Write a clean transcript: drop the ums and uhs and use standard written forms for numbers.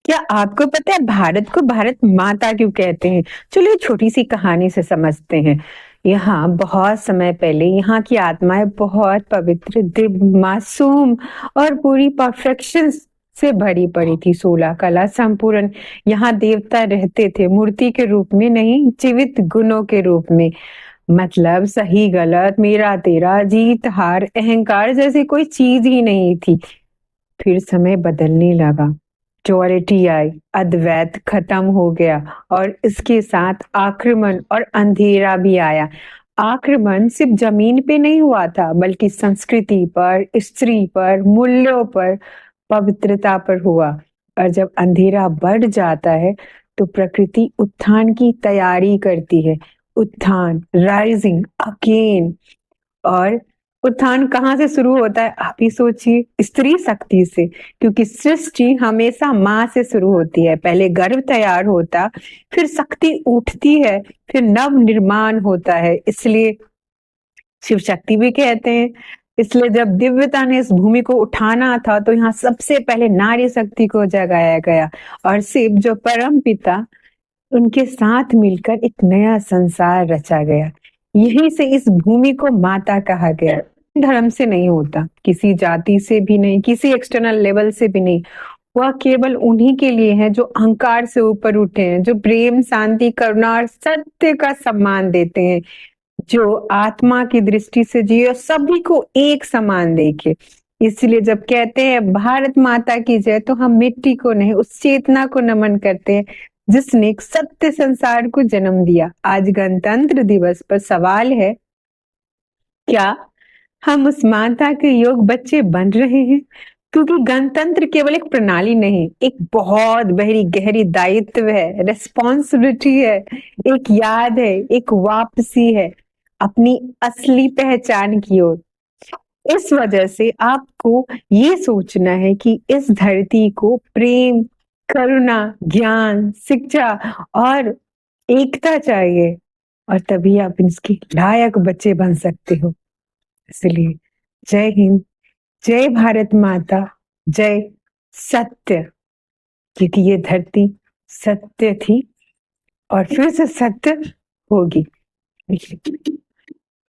क्या आपको पता है भारत को भारत माता क्यों कहते हैं? चलिए छोटी सी कहानी से समझते हैं। यहाँ बहुत समय पहले यहाँ की आत्माएं बहुत पवित्र, दिव्य, मासूम और पूरी परफेक्शन से भरी पड़ी थी। 16 कला संपूर्ण यहाँ देवता रहते थे, मूर्ति के रूप में नहीं, जीवित गुणों के रूप में। मतलब सही गलत, मेरा तेरा, जीत हार, अहंकार जैसी कोई चीज ही नहीं थी। फिर समय बदलने लगा, ड्युअलिटी आई, अद्वैत खत्म हो गया और इसके साथ आक्रमण और अंधेरा भी आया। आक्रमण सिर्फ जमीन पे नहीं हुआ था, बल्कि संस्कृति पर, स्त्री पर, मूल्यों पर, पवित्रता पर हुआ। और जब अंधेरा बढ़ जाता है तो प्रकृति उत्थान की तैयारी करती है। उत्थान, राइजिंग अगेन। और उत्थान कहाँ से शुरू होता है? आप ही सोचिए, स्त्री शक्ति से। क्योंकि सृष्टि हमेशा माँ से शुरू होती है। पहले गर्भ तैयार होता, फिर शक्ति उठती है, फिर नव निर्माण होता है। इसलिए शिव शक्ति भी कहते हैं। इसलिए जब दिव्यता ने इस भूमि को उठाना था तो यहाँ सबसे पहले नारी शक्ति को जगाया गया। और शिव जो परम पिता, उनके साथ मिलकर एक नया संसार रचा गया। यहीं से इस भूमि को माता कहा गया। धर्म से नहीं होता, किसी जाति से भी नहीं, किसी एक्सटर्नल लेवल से भी नहीं। वह केवल उन्हीं के लिए है जो अहंकार से ऊपर उठे हैं, जो प्रेम, शांति, करुणा और सत्य का सम्मान देते हैं, जो आत्मा की दृष्टि से जिए और सभी को एक समान देखे। इसलिए जब कहते हैं भारत माता की जय, तो हम मिट्टी को नहीं, उस चेतना को नमन करते हैं जिसने एक सत्य संसार को जन्म दिया। आज गणतंत्र दिवस पर सवाल है, क्या हम उस माता के योग बच्चे बन रहे हैं? क्योंकि गणतंत्र केवल एक प्रणाली नहीं, एक बहुत बड़ी गहरी दायित्व है, रेस्पॉन्सिबिलिटी है, एक याद है, एक वापसी है अपनी असली पहचान की ओर। इस वजह से आपको ये सोचना है कि इस धरती को प्रेम, करुणा, ज्ञान, शिक्षा और एकता चाहिए, और तभी आप इसके लायक बच्चे बन सकते हो। इसलिए जय हिंद, जय भारत माता, जय सत्य। क्योंकि ये धरती सत्य थी और फिर से सत्य होगी।